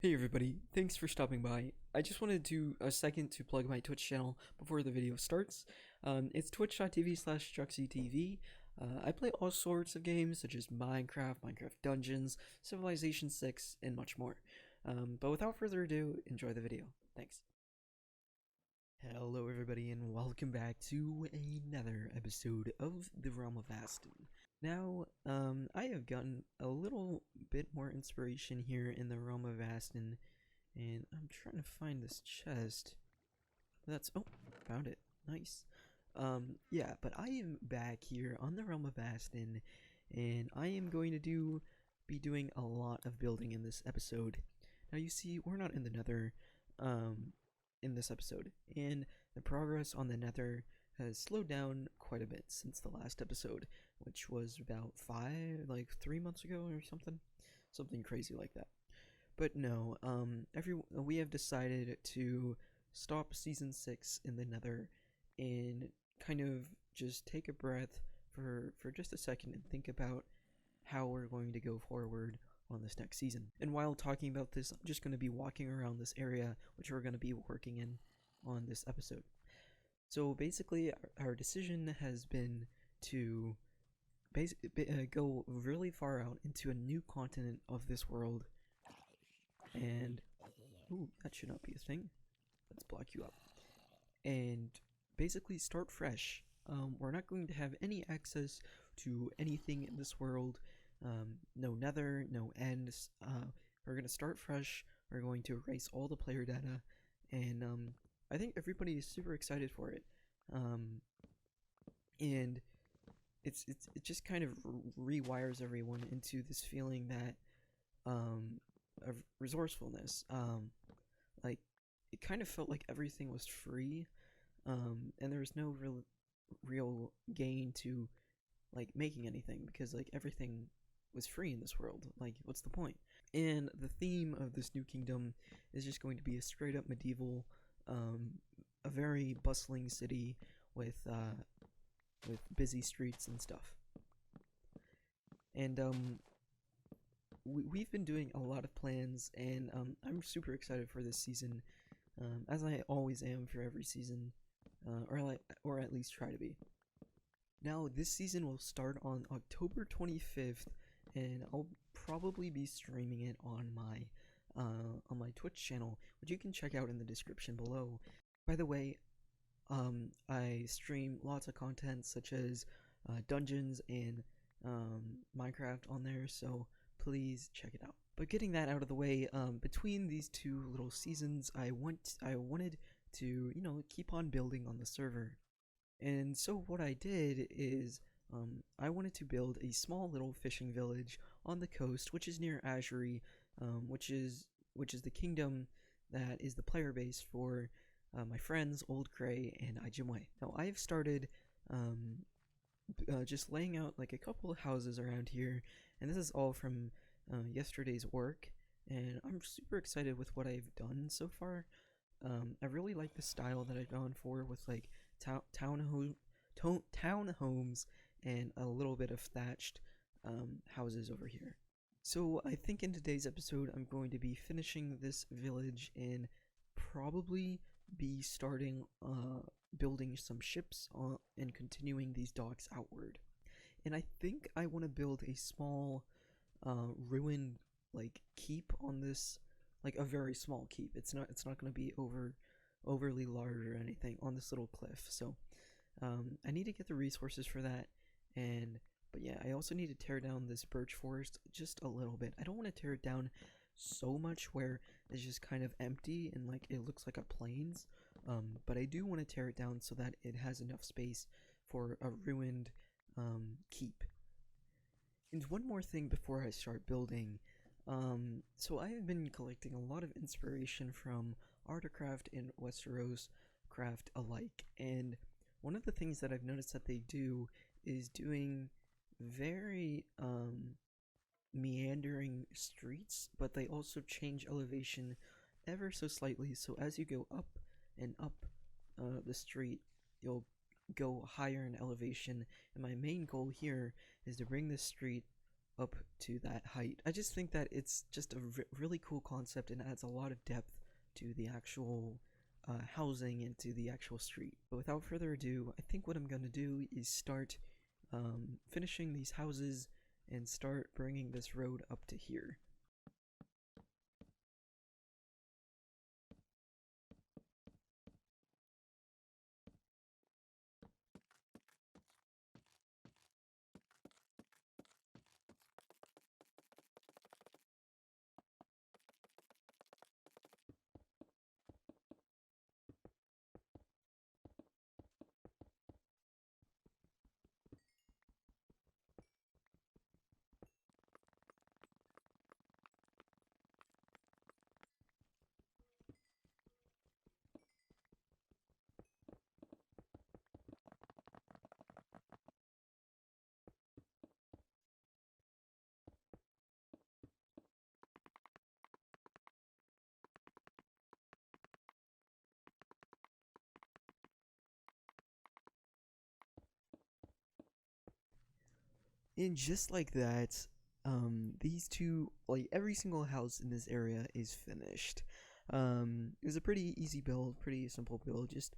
Hey everybody, thanks for stopping by. I just wanted to a second to plug my Twitch channel before the video starts. It's twitch.tv/juxeytv. I play all sorts of games such as Minecraft Dungeons, Civilization 6, and much more. But without further ado, enjoy the video. Thanks. Hello everybody and welcome back to another episode of the Realm of Vasten. Now, I have gotten a little bit more inspiration here in the Realm of Vasten, and I'm trying to find this chest. Oh, found it. Nice. Yeah, but I am back here on the Realm of Vasten, and I am going to be doing a lot of building in this episode. Now, you see, we're not in the Nether, in this episode, and the progress on the Nether has slowed down quite a bit since the last episode, which was about 3 months ago or something crazy like that. But no, we have decided to stop season 6 in the Nether and kind of just take a breath for just a second and think about how we're going to go forward on this next season. And while talking about this, I'm just going to be walking around this area, which we're going to be working in on this episode. So basically, our decision has been to go really far out into a new continent of this world, and ooh, that should not be a thing. Let's block you up, and basically start fresh. We're not going to have any access to anything in this world. No Nether, no ends. We're gonna start fresh. We're going to erase all the player data, and I think everybody is super excited for it. And it just kind of rewires everyone into this feeling that of resourcefulness. Like it kind of felt like everything was free, and there was no real gain to like making anything because like everything was free in this world. Like, what's the point? And the theme of this new kingdom is just going to be a straight up medieval, a very bustling city with busy streets and stuff. And we've been doing a lot of plans, and I'm super excited for this season, as I always am for every season, or at least try to be. Now, this season will start on October 25th, and I'll probably be streaming it on my Twitch channel, which you can check out in the description below. By the way, I stream lots of content such as dungeons and Minecraft on there, so please check it out. But getting that out of the way, between these two little seasons, I wanted to, keep on building on the server. And so what I did is I wanted to build a small little fishing village on the coast, which is near Azuri, which is the kingdom that is the player base for my friends Old Gray and Juxey. Now I've started just laying out like a couple of houses around here, and this is all from yesterday's work, and I'm super excited with what I've done so far. I really like the style that I've gone for with like townhomes and a little bit of thatched houses over here. So I think in today's episode I'm going to be finishing this village and probably be starting building some ships and continuing these docks outward. And I think I want to build a small ruined like keep on this, like a very small keep. It's not going to be overly large or anything on this little cliff. So I need to get the resources for that. But yeah, I also need to tear down this birch forest just a little bit. I don't want to tear it down so much where it's just kind of empty and like it looks like a plains. But I do want to tear it down so that it has enough space for a ruined keep. And one more thing before I start building. So I have been collecting a lot of inspiration from Artcraft and Westeros Craft alike, and one of the things that I've noticed that they do is doing very meandering streets, but they also change elevation ever so slightly, so as you go up and up the street, you'll go higher in elevation, and my main goal here is to bring this street up to that height. I just think that it's just a really cool concept and adds a lot of depth to the actual housing and to the actual street. But without further ado, I think what I'm going to do is start finishing these houses and start bringing this road up to here. And just like that, these two, like every single house in this area is finished. It was a pretty easy build, pretty simple build, just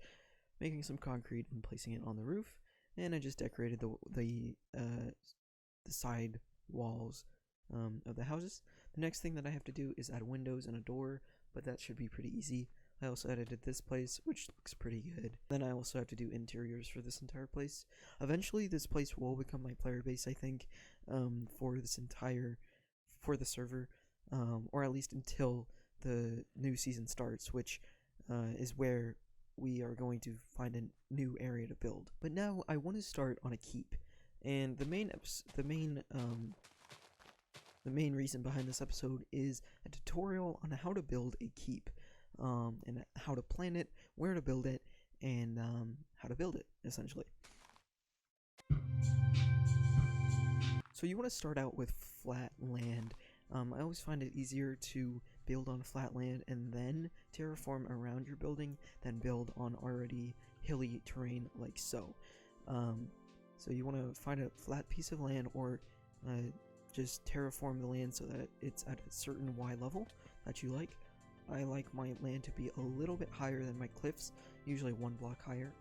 making some concrete and placing it on the roof. And I just decorated the side walls of the houses. The next thing that I have to do is add windows and a door, but that should be pretty easy. I also edited this place, which looks pretty good. Then I also have to do interiors for this entire place. Eventually, this place will become my player base, I think, for the server, or at least until the new season starts, which is where we are going to find a new area to build. But now I want to start on a keep, and the main reason behind this episode is a tutorial on how to build a keep. And how to plan it, where to build it, and how to build it, essentially. So you want to start out with flat land. I always find it easier to build on flat land and then terraform around your building than build on already hilly terrain like so. So you want to find a flat piece of land or just terraform the land so that it's at a certain Y level that you like. I like my land to be a little bit higher than my cliffs, usually 1 block higher,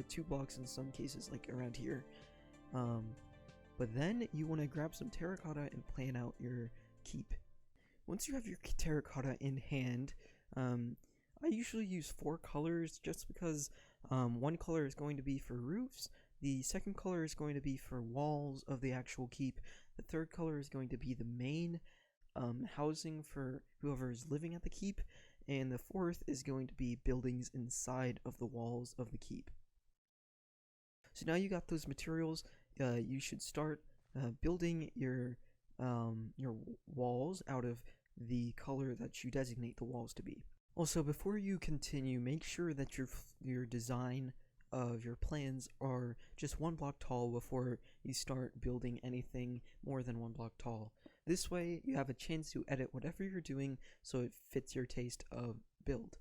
2 blocks in some cases, like around here. But then you want to grab some terracotta and plan out your keep. Once you have your terracotta in hand, I usually use 4 colors just because one color is going to be for roofs, the second color is going to be for walls of the actual keep, the third color is going to be the main housing for whoever is living at the keep, and the fourth is going to be buildings inside of the walls of the keep. So now you got those materials, you should start building your walls out of the color that you designate the walls to be. Also, before you continue, make sure that your design of your plans are just 1 block tall before you start building anything more than 1 block tall. This way, you have a chance to edit whatever you're doing so it fits your taste of build.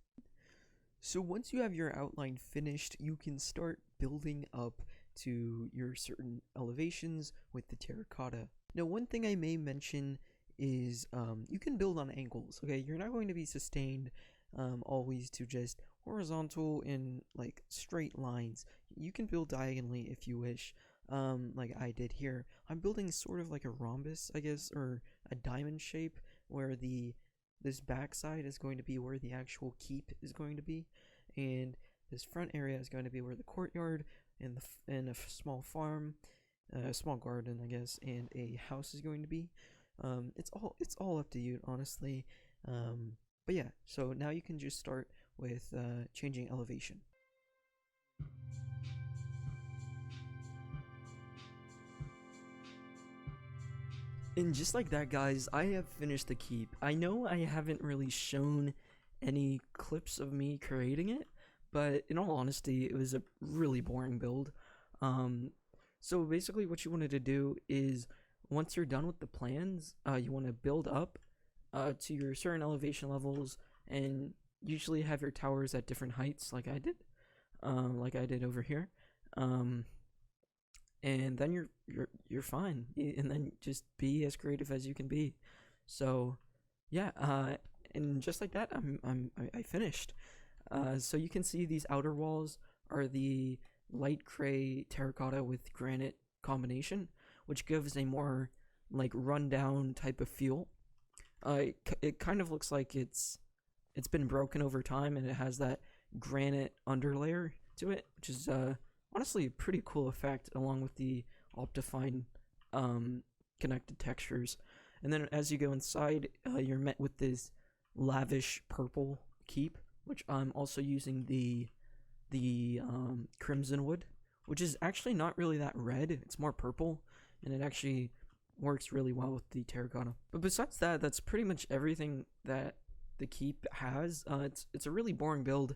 So once you have your outline finished, you can start building up to your certain elevations with the terracotta. Now, one thing I may mention is you can build on angles, okay? You're not going to be sustained always to just horizontal and like straight lines. You can build diagonally if you wish. Like I did here. I'm building sort of like a rhombus, I guess, or a diamond shape where this backside is going to be where the actual keep is going to be, and this front area is going to be where the courtyard and a small farm, a small garden, I guess, and a house is going to be. It's all up to you, honestly. But yeah, so now you can just start with changing elevation. And just like that, guys, I have finished the keep. I know I haven't really shown any clips of me creating it, but in all honesty, it was a really boring build. So basically what you wanted to do is, once you're done with the plans, you want to build up to your certain elevation levels, and usually have your towers at different heights like I did over here. and then you're fine. And then just be as creative as you can be. So yeah, and just like that, I finished. So you can see these outer walls are the light gray terracotta with granite combination, which gives a more like rundown type of feel. It kind of looks like it's been broken over time, and it has that granite underlayer to it, which is honestly a pretty cool effect, along with the Optifine connected textures. And then as you go inside, you're met with this lavish purple keep, which I'm also using the crimson wood, which is actually not really that red. It's more purple, and it actually works really well with the terracotta. But besides that, that's pretty much everything that the keep has. It's a really boring build,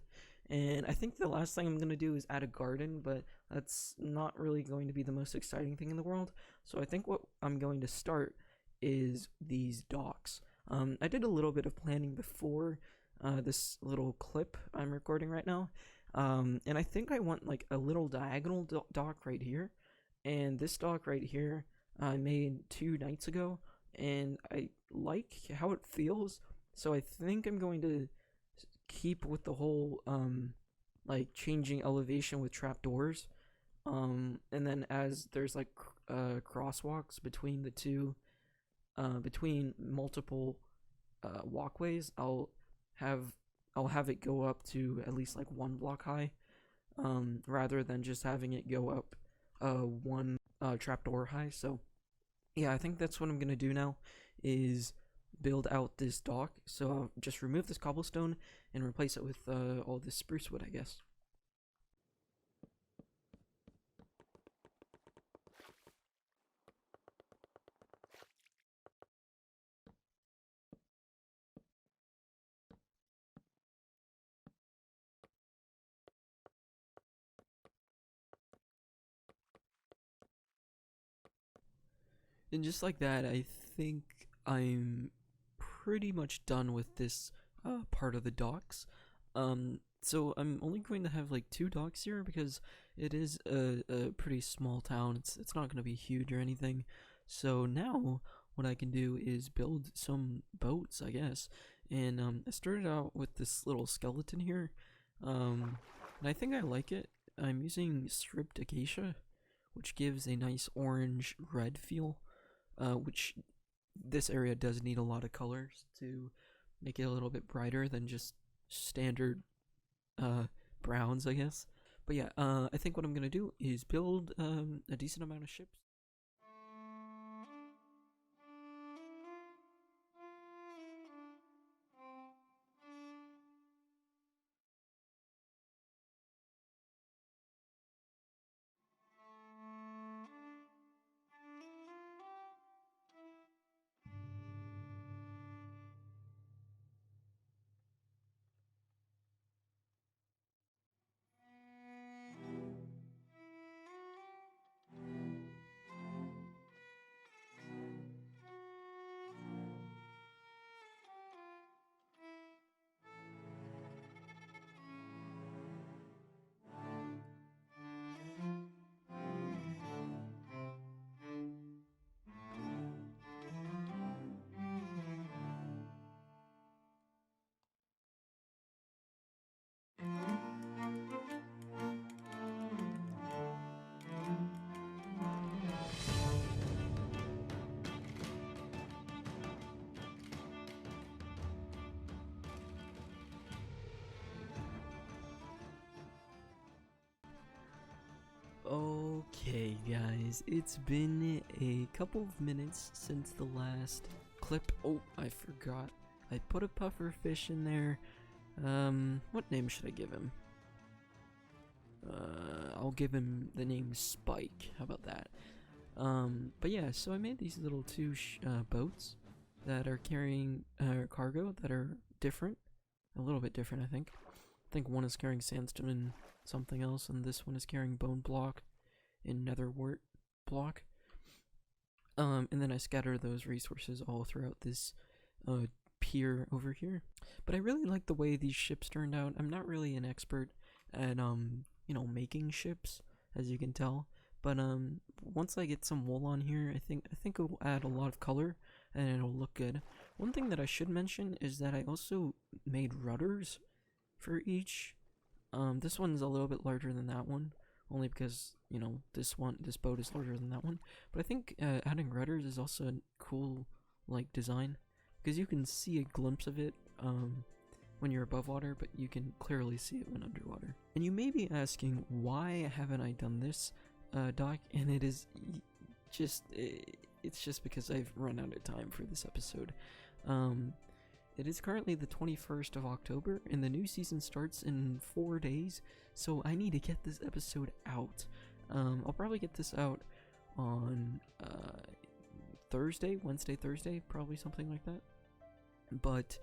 and I think the last thing I'm gonna do is add a garden, but that's not really going to be the most exciting thing in the world. So I think what I'm going to start is these docks. I did a little bit of planning before this little clip I'm recording right now, and I think I want like a little diagonal dock right here, and this dock right here I made 2 nights ago, and I like how it feels. So I think I'm going to keep with the whole like changing elevation with trapdoors, and then as there's like crosswalks between the two, between multiple walkways, have I'll have it go up to at least like 1 block high, rather than just having it go up 1 trapdoor high. So yeah, I think that's what I'm gonna do now, is build out this dock. So I'll just remove this cobblestone and replace it with all this spruce wood, I guess. And just like that, I think I'm pretty much done with this part of the docks. So I'm only going to have like 2 docks here, because it is a pretty small town. It's not going to be huge or anything. So now what I can do is build some boats, I guess. And I started out with this little skeleton here, and I think I like it. I'm using stripped acacia, which gives a nice orange red feel, which this area does need a lot of colors to make it a little bit brighter than just standard browns, I guess. But yeah, I think what I'm gonna do is build a decent amount of ships. Okay, guys, it's been a couple of minutes since the last clip. Oh, I forgot. I put a puffer fish in there. What name should I give him? I'll give him the name Spike. How about that? But yeah, so I made these little 2 boats that are carrying cargo that are different. A little bit different, I think. I think one is carrying sandstone and something else, and this one is carrying bone block and netherwort block. And then I scatter those resources all throughout this pier over here. But I really like the way these ships turned out. I'm not really an expert at making ships, as you can tell, But once I get some wool on here, I think it will add a lot of color and it'll look good. One thing that I should mention is that I also made rudders for each. This one's a little bit larger than that one, only because, you know, this boat is larger than that one. But I think adding rudders is also a cool, like, design, because you can see a glimpse of it when you're above water, but you can clearly see it when underwater. And you may be asking, why haven't I done this doc? And it is just, it's just because I've run out of time for this episode. It is currently the 21st of October, and the new season starts in 4 days, so I need to get this episode out. I'll probably get this out on Wednesday, Thursday, probably something like that. But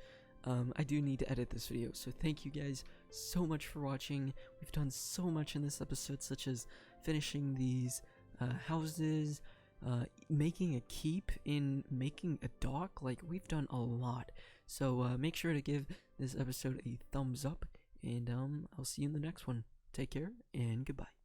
I do need to edit this video, so thank you guys so much for watching. We've done so much in this episode, such as finishing these houses, making a keep, in making a dock. Like, we've done a lot. So make sure to give this episode a thumbs up, and I'll see you in the next one. Take care, and goodbye.